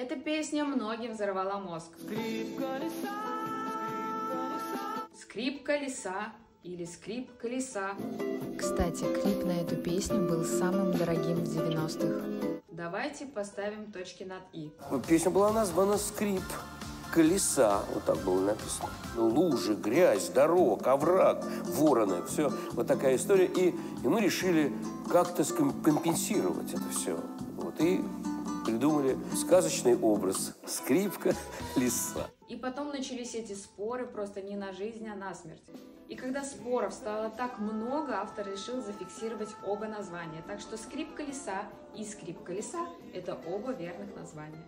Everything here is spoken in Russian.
Эта песня многим взорвала мозг. Скрип колеса или скрип колеса. Кстати, клип на эту песню был самым дорогим в 90-х. Давайте поставим точки над «и». Песня была названа «Скрип колеса». Вот так было написано. Лужи, грязь, дорог, овраг, вороны. Все. Вот такая история. И мы решили как-то компенсировать это все. Вот. И придумали сказочный образ «Скрипка колеса». И потом начались эти споры просто не на жизнь, а на смерть. И когда споров стало так много, автор решил зафиксировать оба названия. Так что скрип колеса и скрип колеса – это оба верных названия.